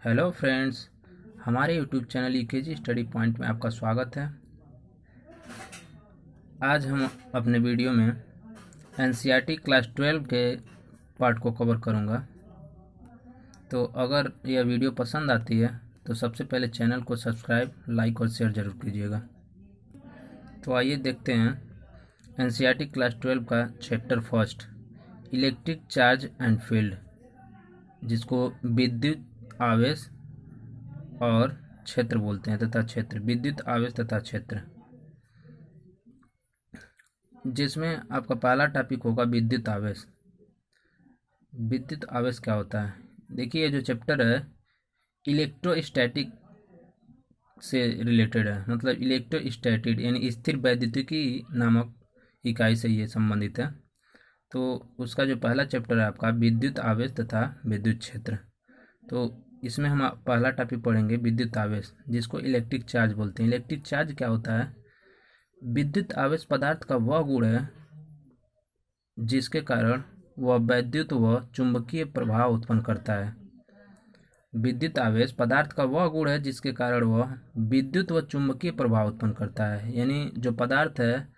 Hello friends, हमारे YouTube channel UKG study point में आपका स्वागत है। आज हम अपने वीडियो में एनसीईआरटी क्लास 12 के पार्ट को कवर करूंगा। तो अगर यह वीडियो पसंद आती है तो सबसे पहले चैनल को सब्सक्राइब, लाइक और शेयर ज़रूर कीजिएगा। तो आइए देखते हैं एनसीईआरटी क्लास 12 का chapter first, electric charge and field, जिसको विद्युत आवेश और क्षेत्र बोलते हैं तथा क्षेत्र, विद्युत आवेश तथा क्षेत्र, जिसमें आपका पहला टॉपिक होगा विद्युत आवेश। विद्युत आवेश क्या होता है? देखिए, ये जो चैप्टर है इलेक्ट्रोस्टैटिक से रिलेटेड है, मतलब इलेक्ट्रोस्टैटिक यानी स्थिर वैद्युतिकी नामक इकाई से ये संबंधित है। तो उसका जो पहला चैप्टर है आपका विद्युत आवेश तथा विद्युत क्षेत्र। तो इसमें हम पहला टॉपिक पढ़ेंगे विद्युत आवेश, जिसको इलेक्ट्रिक चार्ज बोलते हैं। इलेक्ट्रिक चार्ज क्या होता है? विद्युत आवेश पदार्थ का वह गुण है जिसके कारण वह वैद्युत व चुंबकीय प्रभाव उत्पन्न करता है। विद्युत आवेश पदार्थ का वह गुण है जिसके कारण वह विद्युत व चुंबकीय प्रभाव उत्पन्न करता है। यानी जो पदार्थ है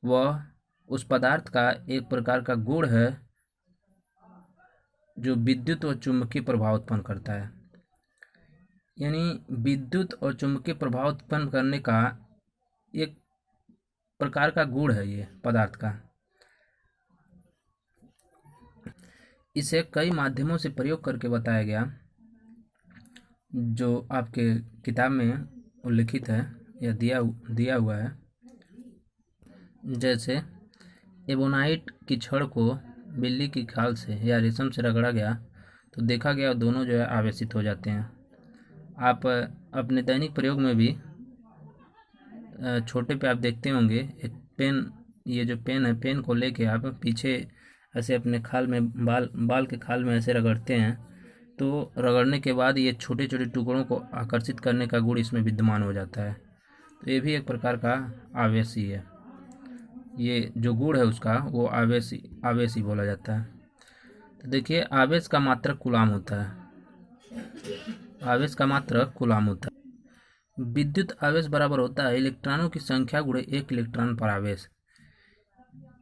वह उस पदार्थ का एक प्रकार का गुण है जो विद्युत व चुंबकीय प्रभाव उत्पन्न करता है। यानी विद्युत और चुंबकीय प्रभाव उत्पन्न करने का एक प्रकार का गुण है ये पदार्थ का। इसे कई माध्यमों से प्रयोग करके बताया गया, जो आपके किताब में उल्लिखित है या दिया हुआ है। जैसे एबोनाइट की छड़ को बिल्ली की खाल से या रेशम से रगड़ा गया तो देखा गया दोनों जो है आवेशित हो जाते हैं। आप अपने दैनिक प्रयोग में भी छोटे पे आप देखते होंगे एक पेन, ये जो पेन है, पेन को लेके आप पीछे ऐसे अपने खाल में बाल के खाल में ऐसे रगड़ते हैं, तो रगड़ने के बाद ये छोटे छोटे टुकड़ों को आकर्षित करने का गुण इसमें विद्यमान हो जाता है। तो ये भी एक प्रकार का आवेश ही है। ये जो गुण है उसका वो आवेश ही बोला जाता है। तो देखिए, आवेश का मात्रक कूलाम होता है। आवेश का मात्रक कूलाम होता है। विद्युत आवेश बराबर होता है इलेक्ट्रॉनों की संख्या गुणे एक इलेक्ट्रॉन पर आवेश।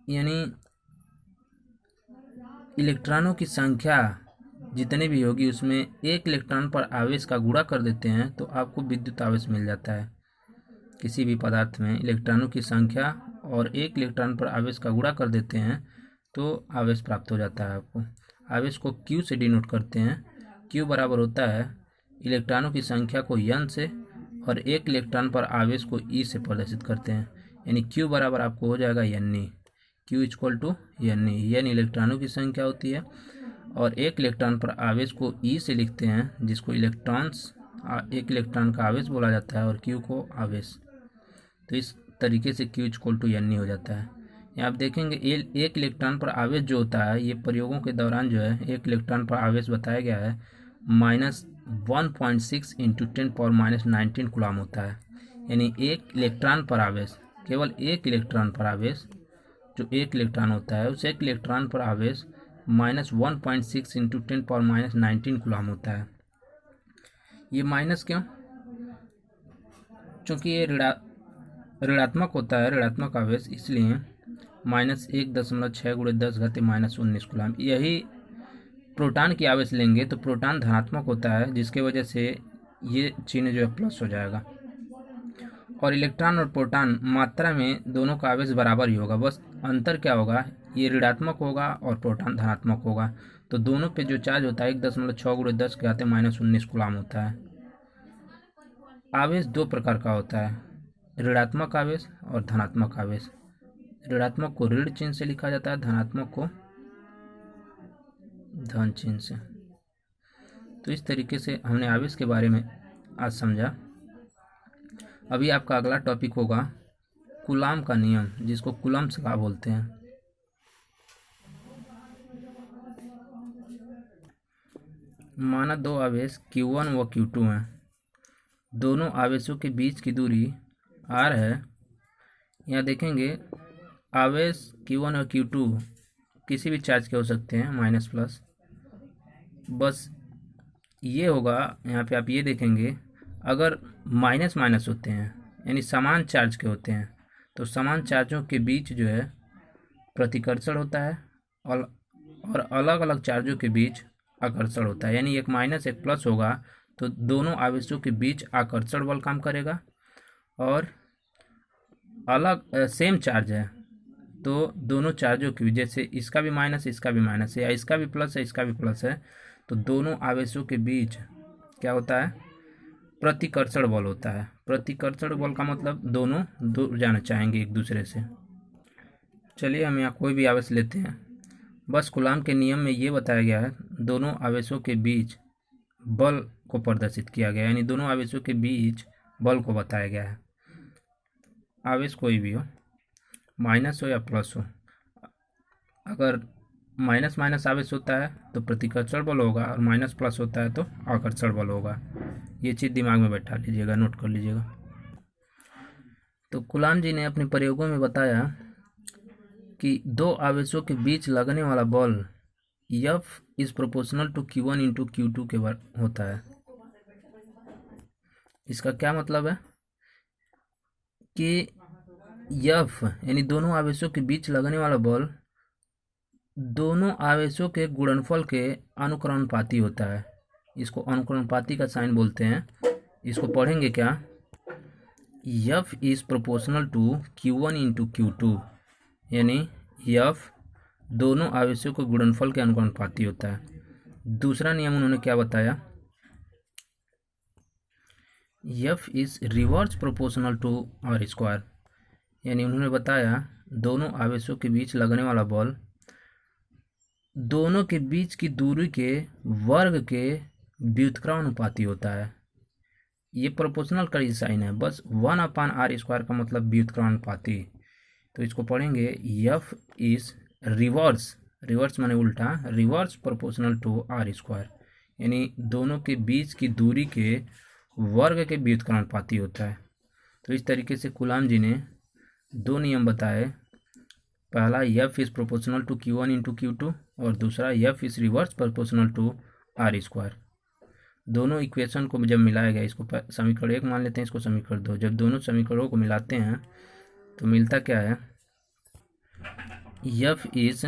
यानी इलेक्ट्रॉनों की संख्या जितनी भी होगी उसमें एक इलेक्ट्रॉन पर आवेश का गुणा कर देते हैं तो आपको विद्युत आवेश मिल जाता है। किसी भी पदार्थ में इलेक्ट्रॉनों की संख्या और एक इलेक्ट्रॉन पर आवेश का गुणा कर देते हैं तो आवेश प्राप्त हो जाता है आपको। आवेश को Q से डिनोट करते हैं। Q बराबर होता है इलेक्ट्रॉनों की संख्या को N से और एक इलेक्ट्रॉन पर आवेश को E से प्रदर्शित करते हैं। यानी Q बराबर आपको हो जाएगा N। Q equal to N। N इलेक्ट्रॉनों की संख्या होती है और एक इलेक्ट्रॉन पर आवेश को E से लिखते हैं, जिसको एक इलेक्ट्रॉन का आवेश बोला जाता है और Q को आवेश। तो इस तरीके से Q इक्वल टू N हो जाता है। यहाँ आप देखेंगे एक इलेक्ट्रॉन पर आवेश जो होता है, ये प्रयोगों के दौरान जो है एक इलेक्ट्रॉन पर आवेश बताया गया है -1.6 इंटू 10⁻⁹ कूलाम होता है। यानी एक इलेक्ट्रॉन पर आवेश, केवल एक इलेक्ट्रॉन पर आवेश, जो एक इलेक्ट्रॉन होता है उस एक इलेक्ट्रॉन पर आवेश -1.6 इंटू 10⁻⁹ कूलाम होता है। ये माइनस क्यों? चूँकि ये ऋणात्मक होता है, ऋणात्मक आवेश, इसलिए -1.6 × 10⁻⁻19 कूलाम। यही प्रोटॉन की आवेश लेंगे तो प्रोटॉन धनात्मक होता है, जिसके वजह से ये चिन्ह जो है प्लस हो जाएगा। और इलेक्ट्रॉन और प्रोटॉन मात्रा में दोनों का आवेश बराबर ही होगा, बस अंतर क्या होगा, ये ऋणात्मक होगा और प्रोटॉन धनात्मक होगा। तो दोनों पे जो चार्ज होता है 1.6 × 10⁻⁻19 कूलाम होता है। आवेश दो प्रकार का होता है, ऋणात्मक आवेश और धनात्मक आवेश। ऋणात्मक को ऋण चिन्ह से लिखा जाता है, धनात्मक को धन चिन्ह से। तो इस तरीके से हमने आवेश के बारे में आज समझा। अभी आपका अगला टॉपिक होगा कूलाम का नियम, जिसको कूलम्ब्स लॉ बोलते हैं। माना दो आवेश Q1 व Q2 हैं। दोनों आवेशों के बीच की दूरी r है। यहाँ देखेंगे आवेश Q1 और Q2 किसी भी चार्ज के हो सकते हैं, माइनस प्लस। बस ये होगा, यहाँ पे आप ये देखेंगे, अगर माइनस माइनस होते हैं यानी समान चार्ज के होते हैं तो समान चार्जों के बीच जो है प्रतिकर्षण होता है, और अलग अलग चार्जों के बीच आकर्षण होता है। यानी एक माइनस एक प्लस होगा तो दोनों आवेशों के बीच आकर्षण बल काम करेगा, और अलग सेम चार्ज है तो दोनों चार्जों की, जैसे इसका भी माइनस इसका भी माइनस है, या इसका भी प्लस है इसका भी प्लस है, तो दोनों आवेशों के बीच क्या होता है, प्रतिकर्षण बल होता है। प्रतिकर्षण बल का मतलब दोनों दूर जाना चाहेंगे एक दूसरे से। चलिए हम यहाँ कोई भी आवेश लेते हैं, बस कूलाम के नियम में ये बताया गया है दोनों आवेशों के बीच बल को प्रदर्शित किया गया है, यानी दोनों आवेशों के बीच बल को बताया गया है। आवेश कोई भी हो, माइनस हो या प्लस हो, अगर माइनस माइनस आवेश होता है तो प्रतिकर्षण बल होगा, और माइनस प्लस होता है तो आकर्षण बल होगा। ये चीज़ दिमाग में बैठा लीजिएगा, नोट कर लीजिएगा। तो कूलाम जी ने अपने प्रयोगों में बताया कि दो आवेशों के बीच लगने वाला बल F is proportional to Q1 into Q2 के बार होता है। इसका क्या मतलब है कि F यानी दोनों आवेशों के बीच लगने वाला बल दोनों आवेशों के गुणनफल के अनुक्रमानुपाती होता है। इसको अनुक्रमानुपाती का साइन बोलते हैं। इसको पढ़ेंगे क्या, F is proportional to Q1 into Q2, यानी F दोनों आवेशों के गुणनफल के अनुक्रमानुपाती होता है। दूसरा नियम उन्होंने क्या बताया, F is reverse proportional to R square, यानी उन्होंने बताया दोनों आवेशों के बीच लगने वाला बल दोनों के बीच की दूरी के वर्ग के व्युत्क्रमानुपाती होता है। ये प्रोपोर्शनल का ही साइन है, बस 1/r स्क्वायर का मतलब व्युत्क्रमानुपाती। तो इसको पढ़ेंगे F इज रिवर्स, रिवर्स माने उल्टा, reverse proportional to R square, यानी दोनों के बीच की दूरी के वर्ग के व्युत्क्रमानुपाती होता है। तो इस तरीके से कूलाम जी ने दो नियम बताए, पहला F is proportional to Q1 into Q2, और दूसरा F is reverse proportional to R square. दोनों इक्वेशन को जब मिलाया गया, इसको समीकरण 1 मान लेते हैं, इसको समीकरण 2, जब दोनों समीकरणों को मिलाते हैं तो मिलता क्या है, F is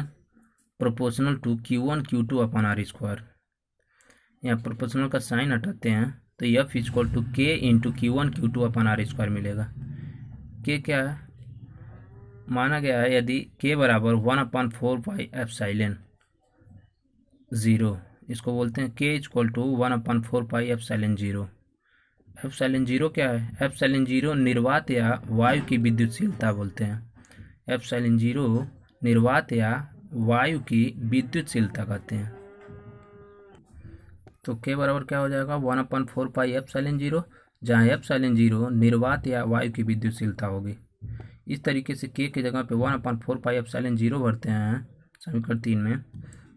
proportional to Q1 Q2 upon R square. यहाँ प्रोपोर्शनल का साइन हटाते हैं तो F equal to K into Q1 Q2 upon R square मिलेगा। K क्या है, माना गया है यदि K बराबर 1/4 पाई एप्सिलॉन 0, इसको बोलते हैं K equal to 1/4 pi epsilon 0। Epsilon 0 क्या है, एप्सिलॉन 0 निर्वात या वायु की विद्युतशीलता बोलते हैं। एप्सिलॉन 0 निर्वात या वायु की विद्युतशीलता कहते हैं। तो K बराबर क्या हो जाएगा, 1/4 पाई एप्सिलॉन 0, जहाँ एप्सिलॉन 0 निर्वात या वायु की विद्युतशीलता होगी। इस तरीके से K की जगह पे 1/4 पाई एप्सिलॉन 0 भरते हैं समीकरण 3 में,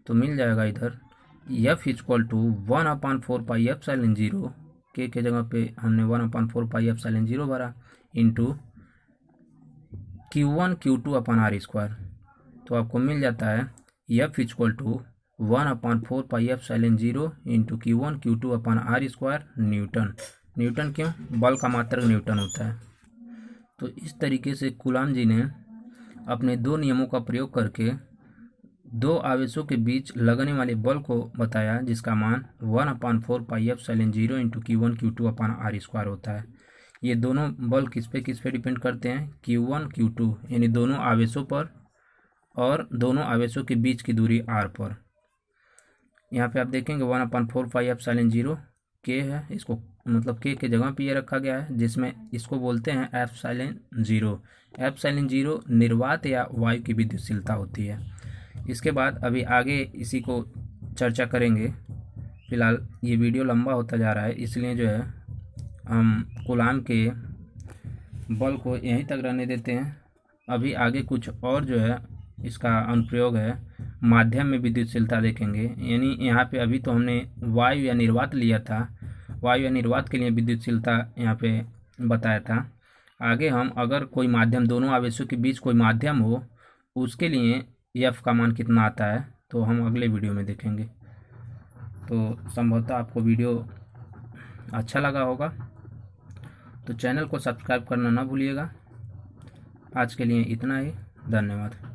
तो मिल जाएगा इधर F equal to 1/4 pi epsilon 0, K के जगह पे हमने 1/4 पाई एप्सिलॉन 0 भरा, into Q1 Q2 upon R square. तो आपको मिल जाता है F equal to 1/4 pi epsilon 0 into Q1 Q2 upon R square newton. Newton क्यों, बल का मात्रक न्यूटन होता है। तो इस तरीके से कूलाम जी ने अपने दो नियमों का प्रयोग करके दो आवेशों के बीच लगने वाले बल को बताया, जिसका मान 1/4 pi epsilon 0 into Q1 Q2 upon R square होता है। ये दोनों बल किस पे डिपेंड करते हैं, Q1 Q2 यानी दोनों आवेशों पर, और दोनों आवेशों के बीच की दूरी R पर। यहाँ पे आप देखेंगे 1/4 पाई एप्सिलॉन 0 K है, इसको मतलब K के जगह पे ये रखा गया है, जिसमें इसको बोलते हैं एप्सिलॉन 0। एप्सिलॉन 0 निर्वात या वायु की विद्युतशीलता होती है। इसके बाद अभी आगे इसी को चर्चा करेंगे। फिलहाल ये वीडियो लंबा होता जा रहा है, इसलिए जो है हम कूलाम के बल को यहीं तक रहने देते हैं। अभी आगे कुछ और जो है इसका अनुप्रयोग है, माध्यम में विद्युतशीलता देखेंगे। यानी यहाँ पे अभी तो हमने वायु या निर्वात लिया था, वायु या निर्वात के लिए विद्युतशीलता यहाँ पे बताया था। आगे हम अगर कोई माध्यम, दोनों आवेशों के बीच कोई माध्यम हो, उसके लिए F का मान कितना आता है, तो हम अगले वीडियो में देखेंगे। तो संभवतः आपको वीडियो अच्छा लगा होगा, तो चैनल को सब्सक्राइब करना ना भूलिएगा। आज के लिए इतना ही, धन्यवाद।